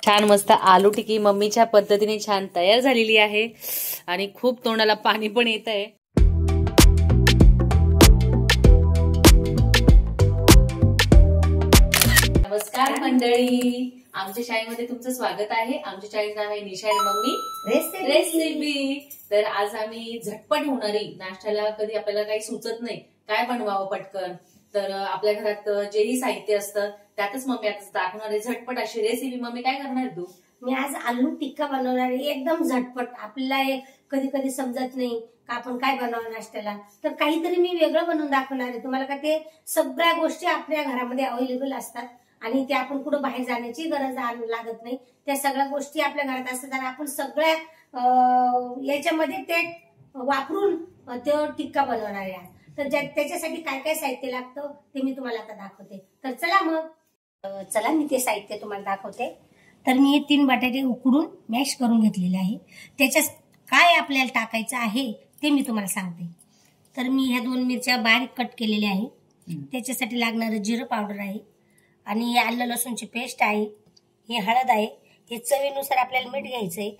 छान मस्त आलू टिक्की मम्मीच्या पद्धतीने छान तयार झालेली आहे आणि खूप तोंडाला पाणी पण येत आहे. नमस्कार मंडळी, आमच्या शाळेमध्ये तुमचं स्वागत आहे. आमच्या शाळेचं नाव आहे निशा आणि मम्मी रेसिपी. तर आज आम्ही झटपट होणारी, नाश्त्याला कधी आपल्याला काही सुचत नाही काय बनवावं पटकन, तर आपल्या घरात जेही साहित्य असतं त्यातच मम्मी आता दाखवणार आहे झटपट अशी रेसिपी. मम्मी काय करणार तू? मी आज आलू टिक्का बनवणार आहे, एकदम झटपट. आपल्याला कधी कधी समजत नाही का आपण काय बनवावं नाश्त्याला, तर काहीतरी मी वेगळं बनवून दाखवणार आहे तुम्हाला. का ते सगळ्या गोष्टी आपल्या घरामध्ये अवेलेबल असतात आणि ते आपण कुठं बाहेर जाण्याची गरज लागत नाही. त्या सगळ्या गोष्टी आपल्या घरात असतात आणि आपण सगळ्या याच्यामध्ये ते वापरून तो टिक्का बनवणार आहे. तर त्याच्यासाठी काय काय साहित्य लागतं ते मी तुम्हाला आता दाखवते. तर चला मी ते साहित्य तुम्हाला दाखवते. तर मी 3 बटाटे उकडून मॅश करून घेतलेले आहे. त्याच्यात काय आपल्याला टाकायचं आहे ते मी तुम्हाला सांगते. तर मी ह्या 2 मिरच्या बारीक कट केलेल्या आहे. त्याच्यासाठी लागणारं जिरं पावडर आहे आणि आलं लसूणची पेस्ट आहे, ही हळद आहे, हे चवीनुसार आपल्याला मीठ घ्यायचंय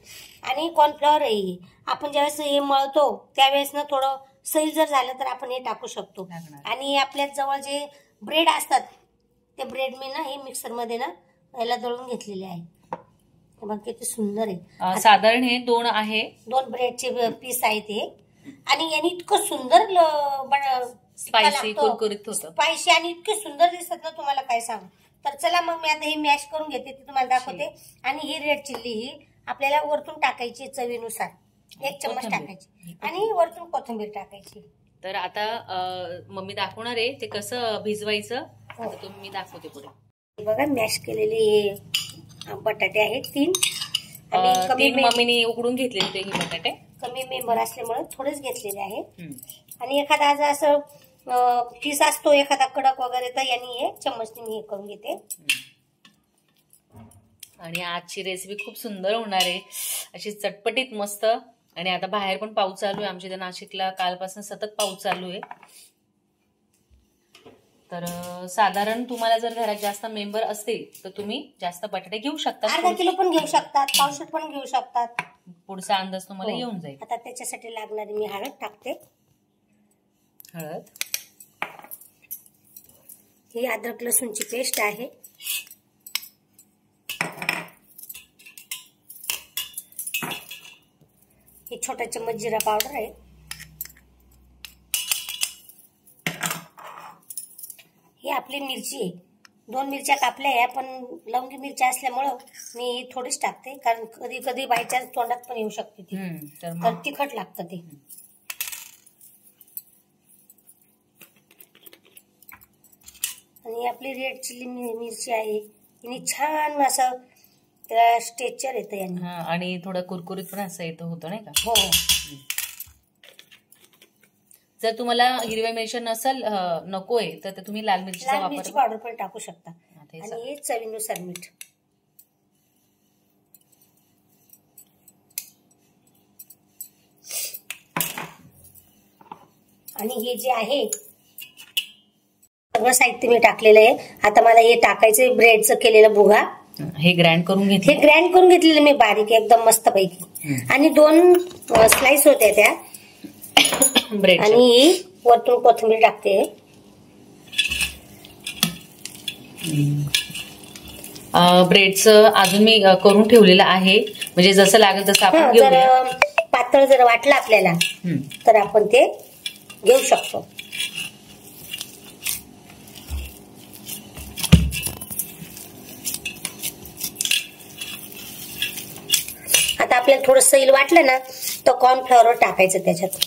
आणि कॉर्नफ्लॉवर आहे. आपण ज्यावेळेस हे मळतो त्यावेळेस ना थोडं सैल जर झालं तर आपण हे टाकू शकतो. आणि आपल्या जवळ जे ब्रेड असतात ते ब्रेड मी ना हे मिक्सर मध्ये ना याला दळून घेतलेले आहे. बघ किती सुंदर आहे. साधारण हे 2 आहे, 2 ब्रेडचे पीस आहेत हे. आणि याने इतकं सुंदर स्पायसी कुरकुरीत होतं, स्पायसी आणि इतके सुंदर दिसत ना तुम्हाला काय सांगू. तर चला मग मी आता हे मॅश करून घेते, ते तुम्हाला दाखवते. आणि ही रेड चिल्ली ही आपल्याला वरतून टाकायची चवीनुसार, 1 चम्मच टाकायची आणि वरतून कोथिंबीर टाकायची. तर आता मम्मी दाखवणार आहे ते कसं भिजवायचं, तुम्ही दाखवते पुढे. बघा मॅश केलेले बटाटे आहेत 3 आणि मम्मीने उकडून घेतलेले ते बटाटे. कमी मेंबर असल्यामुळे थोडेच घेतलेले आहेत. आणि एखादा आज असं पीस असतो एखादा कडक वगैरे, तर यांनी हे चम्मचने मी हे करून घेते. आणि आजची रेसिपी खूप सुंदर होणार आहे, अशी चटपटीत मस्त. आणि आता बाहेर पण पाऊस चालू आहे, आमच्या इथे नाशिकला कालपासून सतत पाऊस चालू आहे. तर साधारण तुम्हाला जर घरात जास्त मेंबर असतील तर तुम्ही जास्त बटाटे घेऊ शकता, अर्धा किलो पण घेऊ शकतात, पावशेर पण घेऊ शकतात. पुढचा अंदाज तुम्हाला येऊन जाईल. आता त्याच्यासाठी लागणारी मी हळद टाकते. हळद, ही अद्रक लसूणची पेस्ट आहे, ही छोटा चम्मच जिरा पावडर आहे, ही आपली मिरची आहे. 2 मिरच्या कापल्या आहे, पण लवंगी मिरच्या असल्यामुळं मी थोडीच टाकते, कारण कधी कधी बायचान्स तोंडात पण येऊ शकते ती, तर तिखट लागतं ते. आणि आपली रेड चिल्ली मिरची आहे, हिने छान असं त्याला स्ट्रेचर येतं याने. आणि थोडं कुरकुरीत पण असं येतं होतं नाही का. हो. जर तुम्हाला हिरव्या मिरची नसेल नकोय तर तुम्ही लाल मिरचीचा वापर, मिरची पावडर पण टाकू शकता. आणि हे चवीनुसार मीठ. आणि हे जे आहे सगळं साहित्य मी टाकलेलं आहे. आता मला हे टाकायचं ब्रेडचं केलेलं भुगा, हे ग्राइंड करून घेतले. हे ग्राइंड करून घेतलेलं मी बारीक एकदम मस्त पैकी. आणि 2 स्लाइस होत्या त्या ब्रेड. आणि वरतून कोथिंबीर टाकते. ब्रेडचं अजून मी करून ठेवलेलं आहे, म्हणजे जसं लागेल तसं आपण घेऊया. जर पातळ जर वाटलं आपल्याला तर आपण ते घेऊ शकतो. आता आपल्याला थोडं सैल वाटलं ना तर कॉर्नफ्लॉवर टाकायचं त्याच्यात.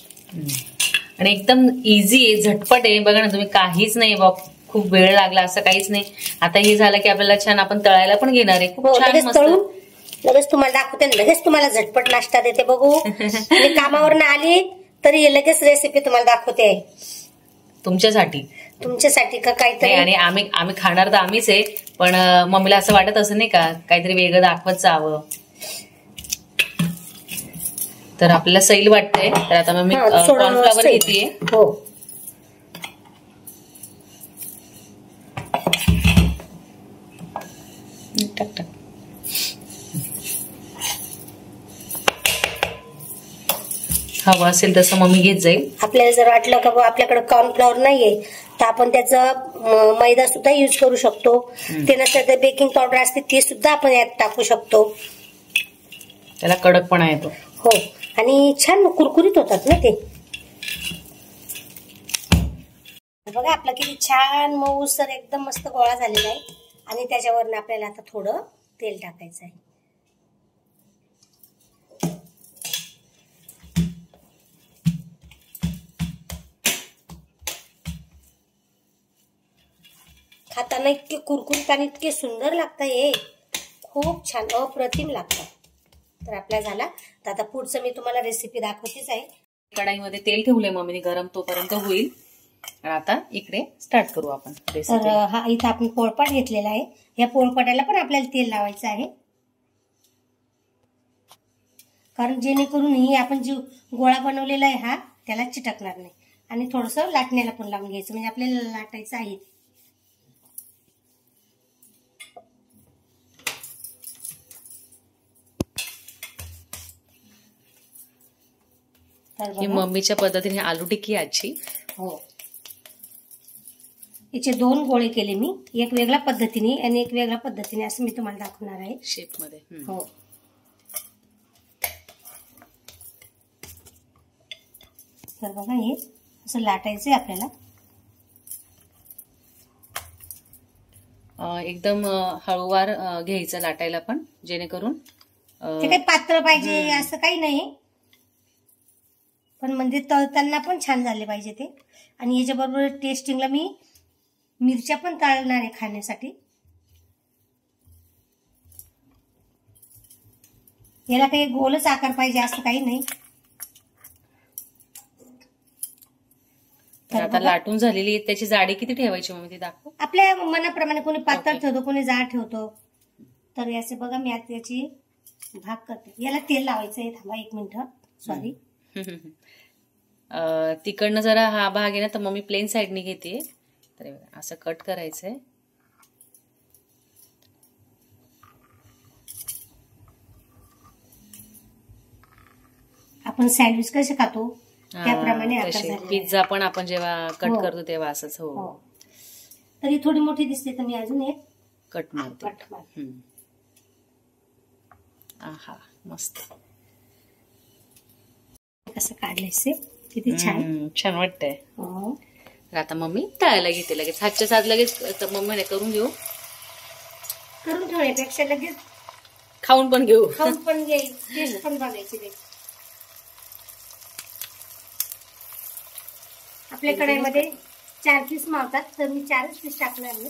आणि एकदम इझी आहे, झटपट आहे. बघा ना तुम्ही, काहीच नाही बाबा खूप वेळ लागला असं काहीच नाही. आता हे झालं की आपल्याला छान आपण तळायला पण घेणार आहे. खूप छान मस्त. लगेच तुम्हाला दाखवते, लगेच तुम्हाला झटपट नाश्ता देते. बघू मी कामावरनं आली तरी लगेच रेसिपी तुम्हाला दाखवते. तुमच्यासाठी का काहीतरी. आणि आम्ही खाणार तर आम्हीच आहे, पण मम्मीला असं वाटत असं नाही का काहीतरी वेगळं दाखवत जावं, तर आपल्याला सैल वाटतंय. तर आता मी कॉर्नफ्लॉवर घेते. हो. टाक टाक. हवं असेल तसं मम्मी घेत जाईल. आपल्याला जर वाटलं का आपल्याकडे कॉर्नफ्लॉवर नाहीये तर आपण त्याचं मैदा सुद्धा युज करू शकतो. ते नसेल तर बेकिंग पावडर असते ती सुद्धा आपण यात टाकू शकतो. त्याला कडकपणा येतो. हो, आणि छान कुरकुरीत होतात ना ते. बघा आपला किती छान मऊसर एकदम मस्त गोळा झालेला आहे. आणि त्याच्यावर आपल्याला आता थोडं तेल टाकायचं आहे. खाताना इतके कुरकुरीत आणि इतके सुंदर लागतं हे, खूप छान अप्रतिम लागतं. तर आपला झाला. तर आता पुढचं मी तुम्हाला रेसिपी दाखवतेच आहे. कढाईमध्ये तेल ठेवले मम्मीने, गरम तोपर्यंत होईल. आता इकडे स्टार्ट करू आपण रेसिपी. तर हा इथं आपण पोळपाट घेतलेला आहे. या पोळपाटाला पण आपल्याला तेल लावायचं आहे, कारण जेणेकरून ही आपण जो गोळा बनवलेला आहे हा त्याला चिटकणार नाही. आणि थोडंसं लाटण्याला पण लावून घ्यायचं, म्हणजे आपल्याला लाटायचं आहे. ही मम्मीच्या पद्धतीने आलू टिक्की आजची. हो, याचे 2 गोळे केले मी, एक वेगळ्या पद्धतीने आणि एक वेगळ्या पद्धतीने, असं मी तुम्हाला दाखवणार आहे शेप मध्ये. हो, तर बघा हे असं लाटायचंय आपल्याला. एकदम हळूवार घ्यायचं लाटायला पण, जेणेकरून ते काही पातळ पाहिजे असं काही नाही, पण म्हणजे तळताना पण छान झाले पाहिजे ते. आणि याच्याबरोबर टेस्टिंगला मी मिरच्या पण तळणार आहे खाण्यासाठी. याला काही गोलच आकार पाहिजे असं काही नाही. आता लाटून झालेली त्याची जाडी किती ठेवायची मम्मी ते दाखव. आपल्या मनाप्रमाणे, कोणी पातळ ठेवतो, कोणी जाड ठेवतो. तर याचे बघा मी आता याची भाग करते. याला तेल लावायचं आहे. थांबा 1 मिनिट, सॉरी. तिकडनं जरा हा भाग आहे ना, तर मम्मी प्लेन साईडने घेते. तर असं कट करायचंय. आपण सँडविच कसे खातो त्याप्रमाणे पिझ्झा पण आपण जेव्हा कट करतो तेव्हा असंच. हो, तरी थोडी मोठी दिसते तर मी अजून एक कट मारते. आहा, मस्त. कसं काढलंय, किती छान छान वाटतंय. आता मम्मी तळायला घेते लगेच. हातच्या साथ लगेच मम्मीने करून घेऊ. करून ठेवण्यापेक्षा लगेच खाऊन पण घेऊ. खाऊन पण घेईल, टेस्ट पण बघायची. आपल्या कढईमध्ये 4 पीस मावतात, तर मी 4च पीस टाकणार आहे.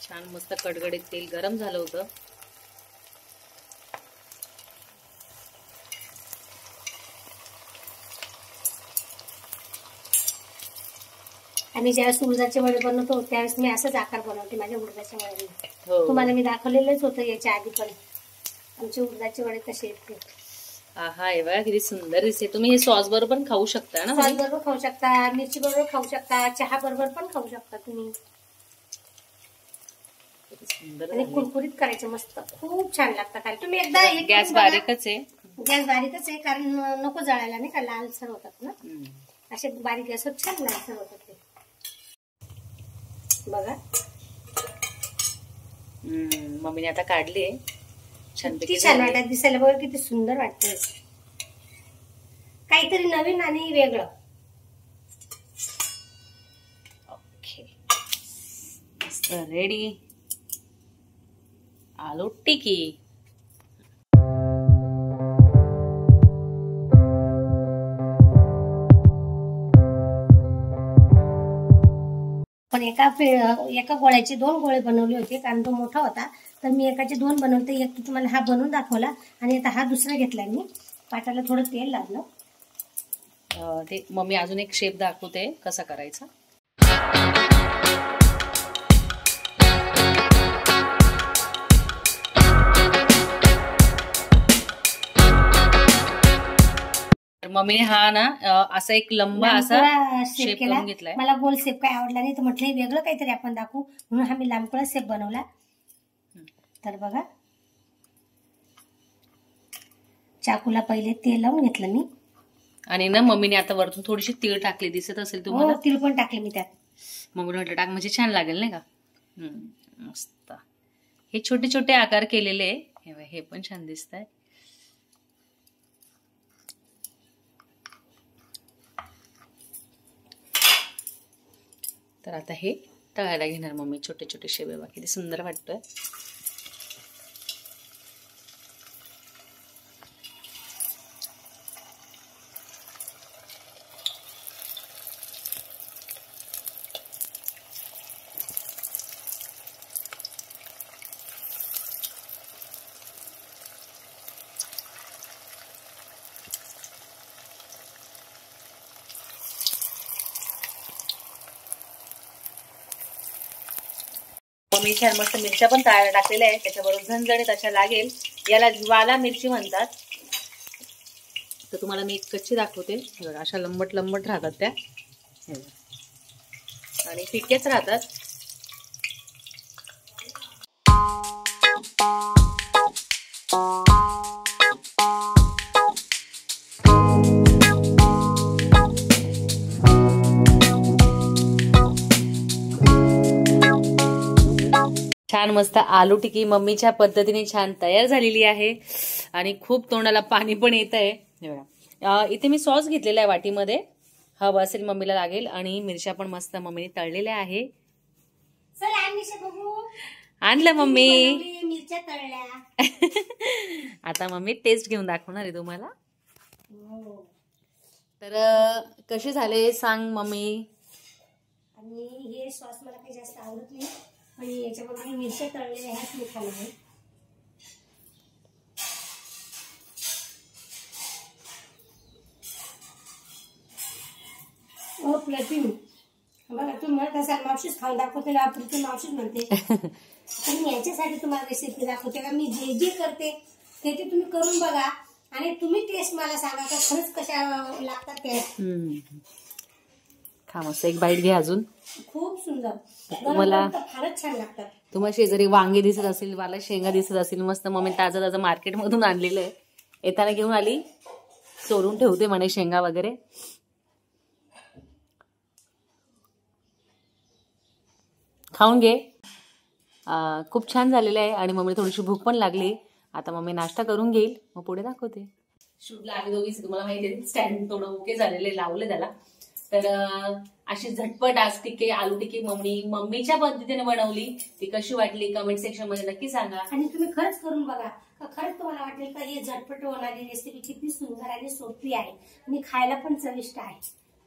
छान मस्त कडकडीत तेल गरम झालं होतं. आम्ही ज्यावेळेस उडदाचे वडे बनवतो त्यावेळेस मी असंच आकार बनवते माझ्या उडदाच्या वड्याला. तुम्हाला मी दाखवलेलंच होतं याच्या आधी पण, आमचे उडदाचे वडे कसे येते. हा, हे बघा किती सुंदर दिसते. तुम्ही हे सॉस बरोबर पण खाऊ शकता ना. सॉस बरोबर खाऊ शकता, मिरची बरोबर खाऊ शकता, चहा बरोबर पण खाऊ शकता तुम्ही. आणि कुरकुरीत करायचं मस्त, खूप छान लागतं खायला. तुम्ही एकदा गॅस बारीकच आहे. गॅस बारीकच आहे, कारण नको जळायला नाही का, लालसर होतात ना असे बारीक गॅसवर, छान लालसर होतात ते. बघा मम्मीने आता काढली. किती छान वाटत दिसायला. बघा किती सुंदर वाटतंय, काहीतरी नवीन आणि वेगळं. ओके, मस्त रेडी आलू टिक्की. पण एका गोळ्याचे 2 गोळे बनवले होते, कारण तो मोठा होता. तर मी एकाचे 2 बनवते. एक तुम्हाला हा बनवून दाखवला, आणि आता हा दुसरा घेतलाय मी. पाटाला थोडं तेल लागलं. ते मम्मी अजून एक शेप दाखवते कसा करायचा. मम्मीने हा ना असा एक लंबा असा शेप करून घेतलाय. मला गोल शेप काय आवडला नाही, तर म्हटलं वेगळं काहीतरी आपण दाखवू, म्हणून हा मी लांबकळा शेप बनवला. तर बघा चाकूला पहिले तेल लावून घेतलं मी. आणि ना मम्मीने आता वरतून थोडीशी तीळ टाकली, दिसत असेल तुम्हाला. तीळ पण टाकले मी त्यात. मम्मीने म्हटलं टाक म्हणजे छान लागेल नाही का. मस्त. हे छोटे छोटे आकार केलेले, हे पण छान दिसत आहे. तर आता हे तळायला घेणार मम्मी छोटे छोटे शेवे. किती सुंदर वाटतोय. मम्मी छान मस्त मिरच्या पण तळायला टाकलेल्या आहे, त्याच्याबरोबर झणझणीत अशा लागेल. याला ज्वाला मिरची म्हणतात. तर तुम्हाला मी एक कच्ची दाखवते. बघा अशा लंबट लंबट राहतात त्या, आणि फिक्याच राहतात. छान मस्त आलू टिक्की मम्मीच्या पद्धतीने छान तयार झालेली आहे. आणि खूप तोंडाला पाणी पण येत आहे. इथे मी सॉस घेतलेला आहे वाटीमध्ये, हवं असेल मम्मीला लागेल. आणि मिरच्या पण मस्त मम्मीने तळलेल्या आहे. आणलं मम्मी. मिरच्या तळल्या. आता मम्मी टेस्ट घेऊन दाखवणार आहे तुम्हाला. तर कसे झाले सांग मम्मी. आणि हे सॉस मला काही जास्त आवडत नाही, आणि याच्यामध्ये मिरच्या तळलेल्या ह्याच मी खाल्ल्या आहे. प्रतिम बघा, तुम्ही म्हणत असाल मावशीच खाऊन दाखवते ना, प्रतिम मावशीच म्हणते. पण मी याच्यासाठी तुम्हाला रेसिपी दाखवते का मी जे जे करते ते ते तुम्ही करून बघा, आणि तुम्ही टेस्ट मला सांगा का खरंच कशा लागतात ते. खा मस्त, एक बाईट घे अजून. खूप सुंदर, मला फारच छान लागतात. तुम्हाला शेजारी वांगे दिसत असेल, मला शेंगा दिसत असेल, मस्त मम्मी ताजं ताजं मार्केटमधून आणलेलं आहे. येताना घेऊन आली, चोरून ठेवते म्हणे शेंगा वगैरे. खाऊन घे. खूप छान झालेलं आहे. आणि मम्मीला थोडीशी भूक पण लागली. आता मम्मी नाश्ता करून घेईल, मग पुढे दाखवते. शूटला आम्ही दोघीच, तुम्हाला माहिती आहे स्टँड थोडं ओके झालेले, लावले त्याला. तर अशी झटपट आज टिक्की आलू टिक्की मम्मीच्या पद्धतीने बनवली. ती कशी वाटली कमेंट सेक्शन मध्ये नक्की सांगा. आणि तुम्ही खरंच करून बघा, खरंच तुम्हाला वाटेल का ही झटपट होणारी रेसिपी किती सुंदर आणि सोपी आहे, आणि खायला पण चविष्ट आहे.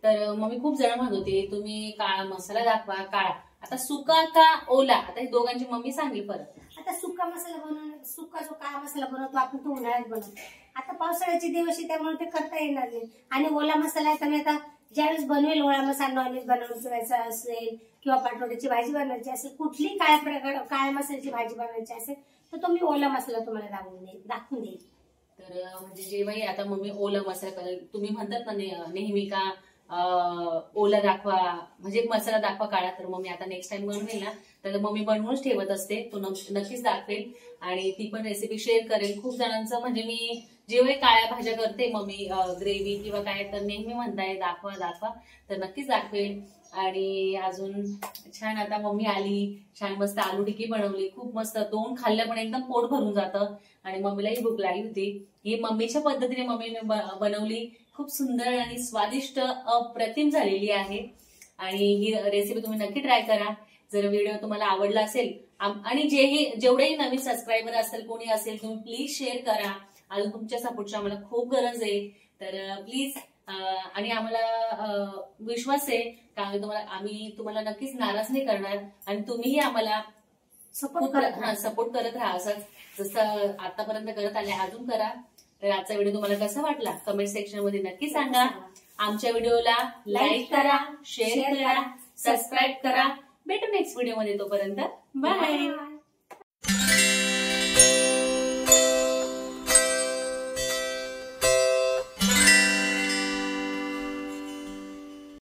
तर मम्मी खूप जण म्हणत होते तुम्ही काळा मसाला दाखवा, काळा. आता सुका का ओला, आता हे दोघांची मम्मी सांगली परत. आता सुका मसाला सुका जो काळा मसाला बनवतो आपण तो उन्हाळ्यात बनवतो. आता पावसाळ्याचे दिवस आहे त्यामुळे ते करता येणार नाही. आणि ओला मसाला आहे तर मी आता ज्यावेळेस बनवेल, ओला मसाला नॉनव्हेज बनवायचा असेल किंवा पाटवड्याची भाजी बनवायची असेल, कुठली काळ्या मसाल्याची भाजी बनवायची असेल तर तो मी ओला मसाला तुम्हाला दाखवून देईल. तर म्हणजे जेव्हाही आता मम्मी ओला मसाला करेल, तुम्ही म्हणतात ना नेहमी का ओला दाखवा, म्हणजे मसाला दाखवा काळा, तर मम्मी आता नेक्स्ट टाइम बनवेल ना तर मम्मी बनवूनच ठेवत असते, तो नक्कीच दाखवेल. आणि ती पण रेसिपी शेअर करेल. खूप जणांचं म्हणजे मी जेव्हा काळ्या भाज्या करते मम्मी, ग्रेव्ही किंवा काय, तर नेहमी म्हणताय दाखवा दाखवा, तर नक्कीच दाखवेल. आणि अजून छान आता मम्मी आली, छान मस्त आलू टिक्की बनवली, खूप मस्त. दोन खाल्ल्या पण एकदम पोट भरून जातं. आणि मम्मीलाही भूक लागली होती. ही मम्मीच्या पद्धतीने मम्मीने बनवली, खूप सुंदर आणि स्वादिष्ट अप्रतिम झालेली आहे. आणि ही रेसिपी तुम्ही नक्की ट्राय करा. जर व्हिडिओ तुम्हाला आवडला असेल, आणि जेवढेही नवीन सबस्क्रायबर असेल कोणी असेल, तुम्ही प्लीज शेअर करा. अजून तुमच्या सपोर्टची आम्हाला खूप गरज आहे. तर प्लीज, आणि आम्हाला विश्वास आहे का आम्ही तुम्हाला नक्कीच नाराज नाही करणार. आणि तुम्हीही आम्हाला सपोर्ट करत राहा, असंच जसं आतापर्यंत करत आले अजून करा. तर आजचा व्हिडिओ तुम्हाला कसा वाटला कमेंट सेक्शन मध्ये नक्की सांगा. आमच्या व्हिडिओला लाईक करा, शेअर करा, सबस्क्राईब करा. भेटू नेक्स्ट व्हिडिओ मध्ये. तोपर्यंत बाय.